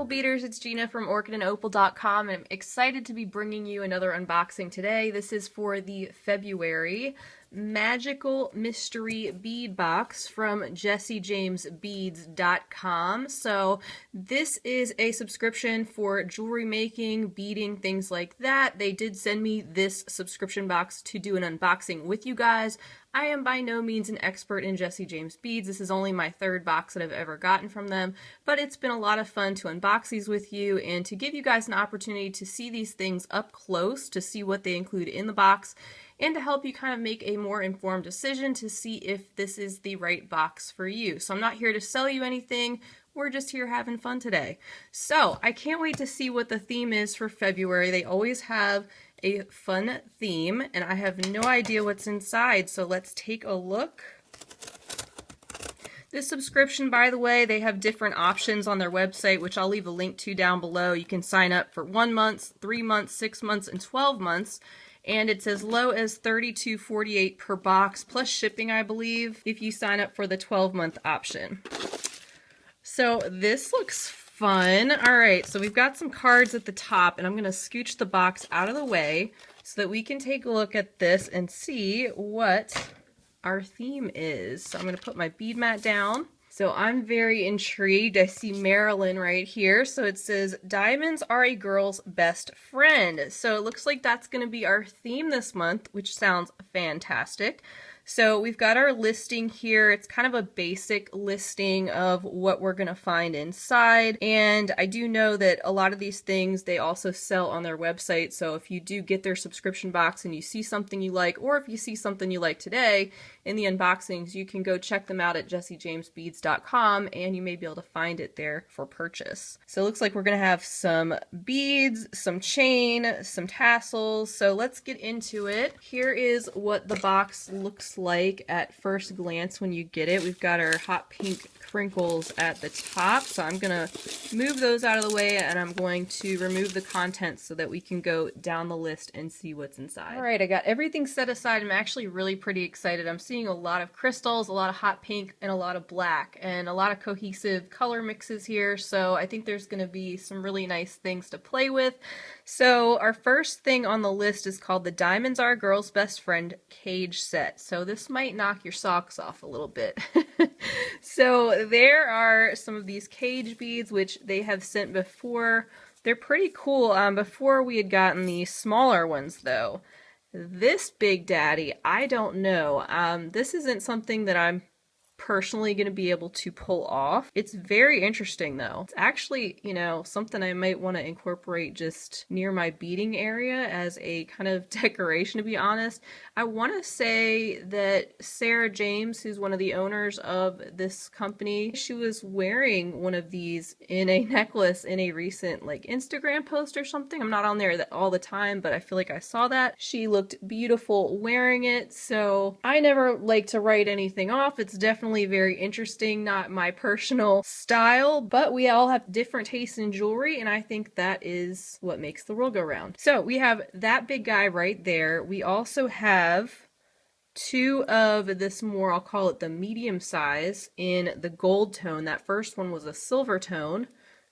Beaders, it's Gina from orchidandopal.com, and I'm excited to be bringing you another unboxing today. This is for the February Magical Mystery Bead Box from jessiejamesbeads.com. So this is a subscription for jewelry making, beading, things like that. They did send me this subscription box to do an unboxing with you guys. I am by no means an expert in Jessie James Beads. This is only my third box that I've ever gotten from them, but it's been a lot of fun to unbox these with you and to give you guys an opportunity to see these things up close, to see what they include in the box, and to help you kind of make a more informed decision to see if this is the right box for you. So I'm not here to sell you anything. We're just here having fun today. So I can't wait to see what the theme is for February. They always have a fun theme, and I have no idea what's inside, so let's take a look. This subscription, by the way, they have different options on their website, which I'll leave a link to down below. You can sign up for 1 month, 3 months, 6 months, and 12 months. And it's as low as $32.48 per box, plus shipping, I believe, if you sign up for the 12-month option. So this looks fun. All right, so we've got some cards at the top, and I'm going to scooch the box out of the way so that we can take a look at this and see what our theme is. So I'm going to put my bead mat down. So I'm very intrigued. I see Marilyn right here. So it says, diamonds are a girl's best friend. So it looks like that's going to be our theme this month, which sounds fantastic. So we've got our listing here. It's kind of a basic listing of what we're going to find inside. And I do know that a lot of these things they also sell on their website. So if you do get their subscription box and you see something you like, or if you see something you like today in the unboxings, you can go check them out at jessiejamesbeads.com and you may be able to find it there for purchase. So it looks like we're going to have some beads, some chain, some tassels. So let's get into it. Here is what the box looks like at first glance when you get it. We've got our hot pink crinkles at the top, so I'm gonna move those out of the way and I'm going to remove the contents so that we can go down the list and see what's inside. All right, I got everything set aside. I'm actually really pretty excited. I'm seeing a lot of crystals, a lot of hot pink, and a lot of black, and a lot of cohesive color mixes here, so I think there's gonna be some really nice things to play with. So our first thing on the list is called the Diamonds Are a Girl's Best Friend Cage Set. So this might knock your socks off a little bit. So there are some of these cage beads, which they have sent before. They're pretty cool. Before we had gotten the smaller ones though. This big daddy, I don't know. This isn't something that I'm personally going to be able to pull off. It's very interesting though. It's actually, you know, something I might want to incorporate just near my beading area as a kind of decoration, to be honest. I want to say that Sarah James, who's one of the owners of this company, she was wearing one of these in a necklace in a recent like Instagram post or something. I'm not on there all the time, but I feel like I saw that. She looked beautiful wearing it, so I never like to write anything off. It's definitely very interesting, not my personal style, but we all have different tastes in jewelry, and I think that is what makes the world go round. So we have that big guy right there. We also have two of this more, I'll call it the medium size, in the gold tone. That first one was a silver tone.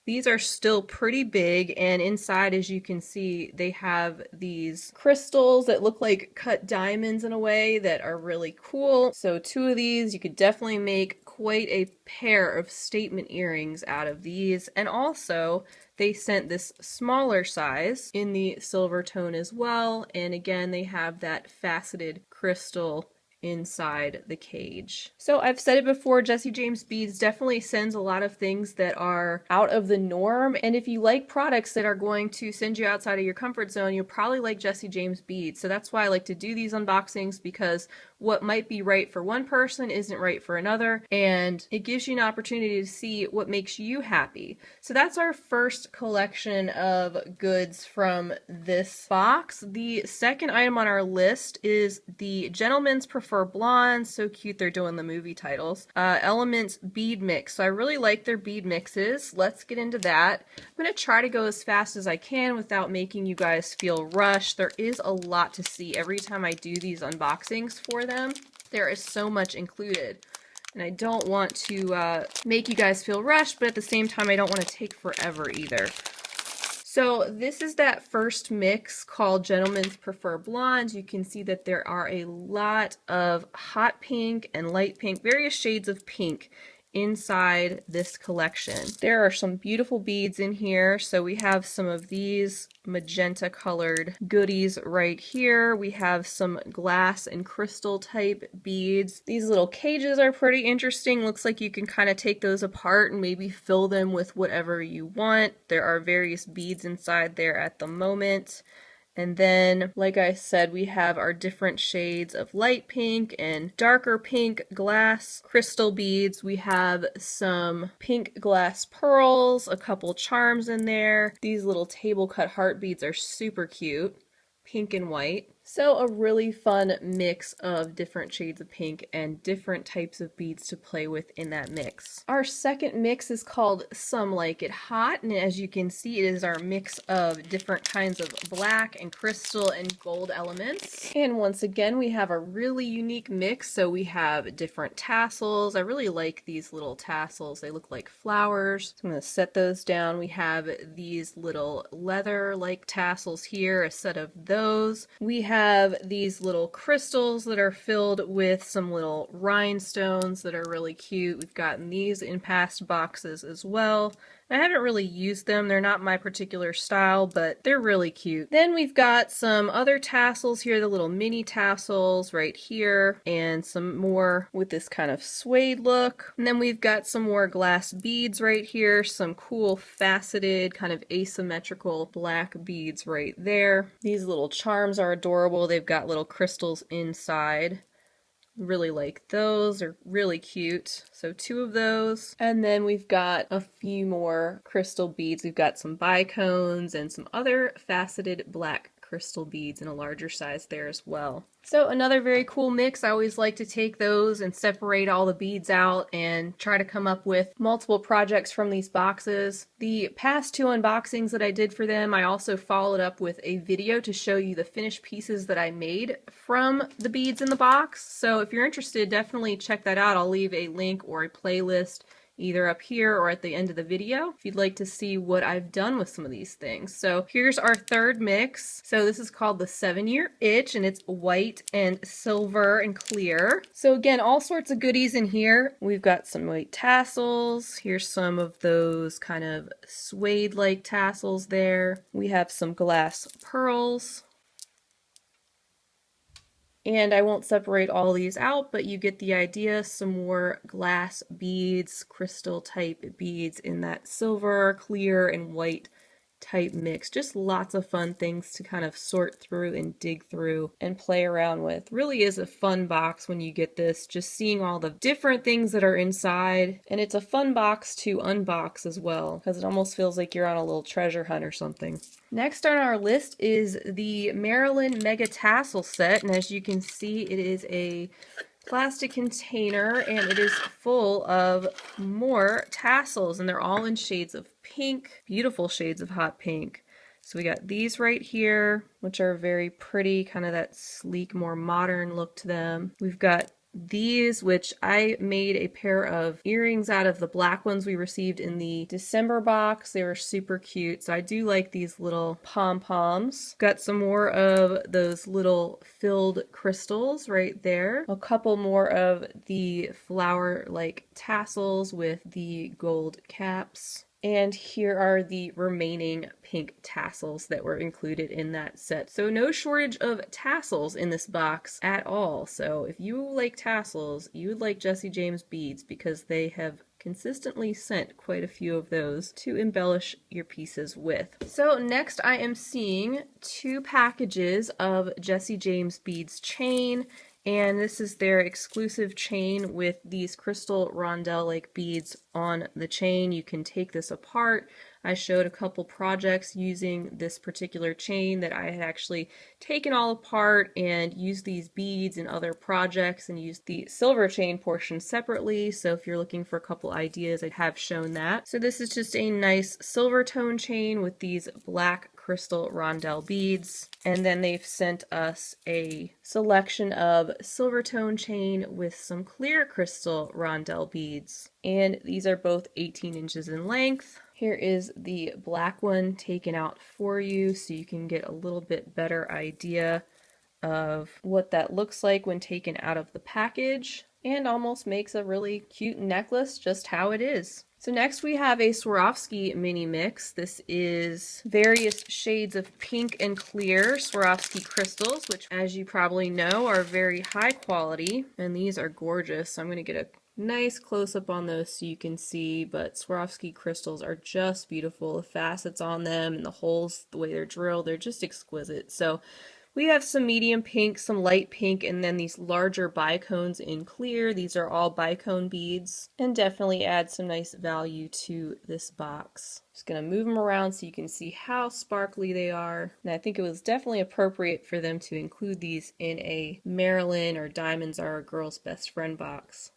These are still pretty big, and inside, as you can see, they have these crystals that look like cut diamonds in a way that are really cool. So two of these, you could definitely make quite a pair of statement earrings out of these. And also, they sent this smaller size in the silver tone as well. And again, they have that faceted crystal inside the cage. So I've said it before, Jessie James Beads definitely sends a lot of things that are out of the norm, and if you like products that are going to send you outside of your comfort zone, you'll probably like Jessie James Beads. So that's why I like to do these unboxings, because what might be right for one person isn't right for another, and it gives you an opportunity to see what makes you happy. So that's our first collection of goods from this box. The second item on our list is the Gentlemen's Prefer Blonde. So cute, they're doing the movie titles. Elements Bead Mix. So I really like their bead mixes. Let's get into that. I'm going to try to go as fast as I can without making you guys feel rushed. There is a lot to see every time I do these unboxings for them. There is so much included. And I don't want to make you guys feel rushed, but at the same time, I don't want to take forever either. So this is that first mix called Gentlemen's Prefer Blondes. You can see that there are a lot of hot pink and light pink, various shades of pink inside this collection. There are some beautiful beads in here. So we have some of these magenta colored goodies right here. We have some glass and crystal type beads. These little cages are pretty interesting. Looks like you can kind of take those apart and maybe fill them with whatever you want. There are various beads inside there at the moment. And then, like I said, we have our different shades of light pink and darker pink glass crystal beads. We have some pink glass pearls, a couple charms in there. These little table cut heart beads are super cute, pink and white. So a really fun mix of different shades of pink and different types of beads to play with in that mix. Our second mix is called Some Like It Hot, and as you can see, it is our mix of different kinds of black and crystal and gold elements. And once again, we have a really unique mix. So we have different tassels. I really like these little tassels. They look like flowers. So I'm going to set those down. We have these little leather-like tassels here, a set of those. We have these little crystals that are filled with some little rhinestones that are really cute. We've gotten these in past boxes as well. I haven't really used them. They're not my particular style, but they're really cute. Then we've got some other tassels here, the little mini tassels right here, and some more with this kind of suede look. And then we've got some more glass beads right here, some cool faceted kind of asymmetrical black beads right there. These little charms are adorable. They've got little crystals inside. Really like those, they're really cute. So 2 of those. And then we've got a few more crystal beads. We've got some bicones and some other faceted black crystal beads in a larger size there as well. So another very cool mix. I always like to take those and separate all the beads out and try to come up with multiple projects from these boxes. The past 2 unboxings that I did for them, I also followed up with a video to show you the finished pieces that I made from the beads in the box. So if you're interested, definitely check that out. I'll leave a link or a playlist either up here or at the end of the video if you'd like to see what I've done with some of these things. So here's our third mix. So this is called the 7-Year Itch, and it's white and silver and clear. So again, all sorts of goodies in here. We've got some white tassels. Here's some of those kind of suede-like tassels there. We have some glass pearls. And I won't separate all these out, but you get the idea. Some more glass beads, crystal type beads in that silver, clear, and white type mix. Just lots of fun things to kind of sort through and dig through and play around with. Really is a fun box when you get this, just seeing all the different things that are inside. And it's a fun box to unbox as well, because it almost feels like you're on a little treasure hunt or something. Next on our list is the Maryland Mega Tassel Set, and as you can see, it is a plastic container and it is full of more tassels, and they're all in shades of pink, beautiful shades of hot pink. So we got these right here, which are very pretty, kind of that sleek, more modern look to them. We've got these, which I made a pair of earrings out of the black ones we received in the December box. They were super cute. So I do like these little pom-poms. Got some more of those little filled crystals right there. A couple more of the flower-like tassels with the gold caps. And here are the remaining pink tassels that were included in that set. So no shortage of tassels in this box at all. So if you like tassels, you would like Jessie James beads, because they have consistently sent quite a few of those to embellish your pieces with. So next I am seeing 2 packages of Jessie James beads chain. And this is their exclusive chain with these crystal rondelle-like beads on the chain. You can take this apart. I showed a couple projects using this particular chain that I had actually taken all apart and used these beads in other projects and used the silver chain portion separately. So if you're looking for a couple ideas, I have shown that. So this is just a nice silver tone chain with these black crystal rondelle beads, and then they've sent us a selection of silver tone chain with some clear crystal rondelle beads, and these are both 18 inches in length. Here is the black one taken out for you so you can get a little bit better idea of what that looks like when taken out of the package, and almost makes a really cute necklace just how it is. So next we have a Swarovski Mini mix. This is various shades of pink and clear Swarovski crystals, which as you probably know are very high quality, and these are gorgeous. So I'm going to get a nice close-up on those so you can see, but Swarovski crystals are just beautiful. The facets on them and the holes, the way they're drilled, they're just exquisite. So we have some medium pink, some light pink, and then these larger bicones in clear. These are all bicone beads and definitely add some nice value to this box. Just going to move them around so you can see how sparkly they are. And I think it was definitely appropriate for them to include these in a Marilyn or Diamonds Are a Girl's Best Friend box.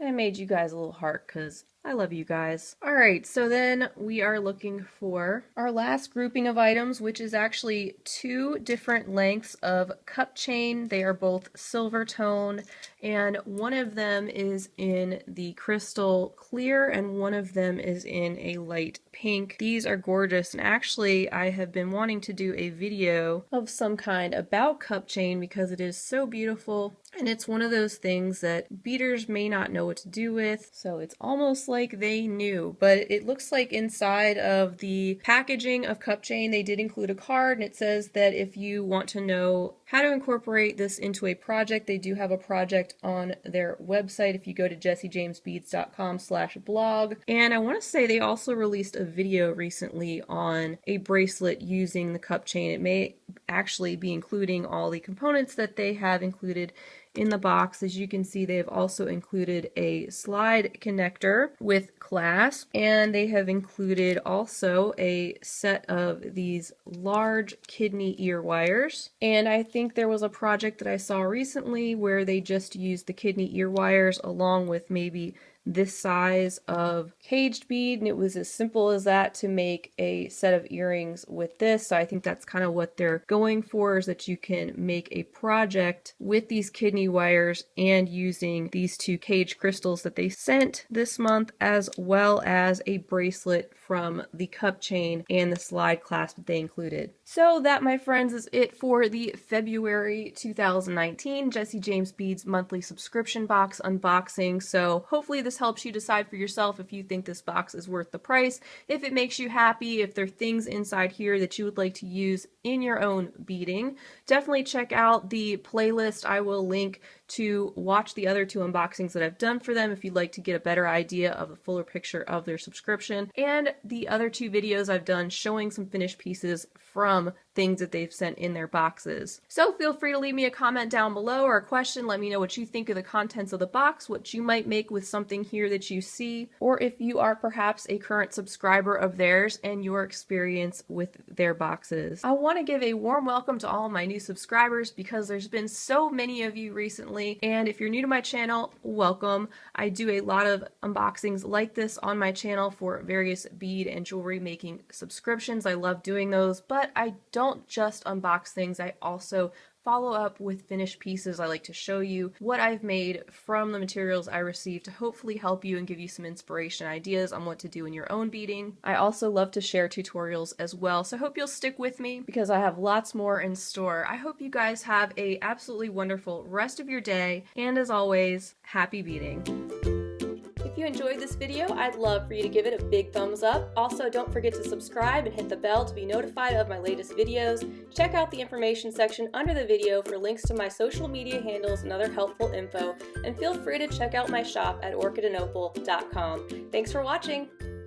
I made you guys a little heart because I love you guys. Alright, so then we are looking for our last grouping of items, which is actually 2 different lengths of cup chain. They are both silver tone, and one of them is in the crystal clear and one of them is in a light pink. These are gorgeous, and actually I have been wanting to do a video of some kind about cup chain because it is so beautiful, and it's one of those things that beaders may not know what to do with, so it's almost like they knew. But it looks like inside of the packaging of cup chain they did include a card, and it says that if you want to know how to incorporate this into a project, they do have a project on their website if you go to jessiejamesbeads.com/blog. And I want to say they also released a video recently on a bracelet using the cup chain. It may actually be including all the components that they have included in the box. As you can see, they have also included a slide connector with clasp, and they have included also a set of these large kidney ear wires. And I think there was a project that I saw recently where they just used the kidney ear wires along with maybe this size of caged bead, and it was as simple as that to make a set of earrings with this. So I think that's kind of what they're going for, is that you can make a project with these kidney wires and using these 2 cage crystals that they sent this month, as well as a bracelet from the cup chain and the slide clasp that they included. So that, my friends, is it for the February 2019 Jessie James Beads monthly subscription box unboxing. So hopefully this helps you decide for yourself if you think this box is worth the price, if it makes you happy, if there are things inside here that you would like to use in your own beading. Definitely check out the playlist. I will link to watch the other 2 unboxings that I've done for them if you'd like to get a better idea of a fuller picture of their subscription, and the other 2 videos I've done showing some finished pieces from things that they've sent in their boxes. So feel free to leave me a comment down below or a question. Let me know what you think of the contents of the box, what you might make with something here that you see, or if you are perhaps a current subscriber of theirs and your experience with their boxes. I want to give a warm welcome to all of my new subscribers because there's been so many of you recently, and if you're new to my channel, welcome. I do a lot of unboxings like this on my channel for various bead and jewelry making subscriptions. I love doing those, but I don't just unbox things, I also follow up with finished pieces. I like to show you what I've made from the materials I received to hopefully help you and give you some inspiration and ideas on what to do in your own beading. I also love to share tutorials as well, so I hope you'll stick with me because I have lots more in store. I hope you guys have a absolutely wonderful rest of your day, and as always, happy beading. If you enjoyed this video, I'd love for you to give it a big thumbs up. Also, don't forget to subscribe and hit the bell to be notified of my latest videos. Check out the information section under the video for links to my social media handles and other helpful info, and feel free to check out my shop at orchidopaljewelry.com. Thanks for watching!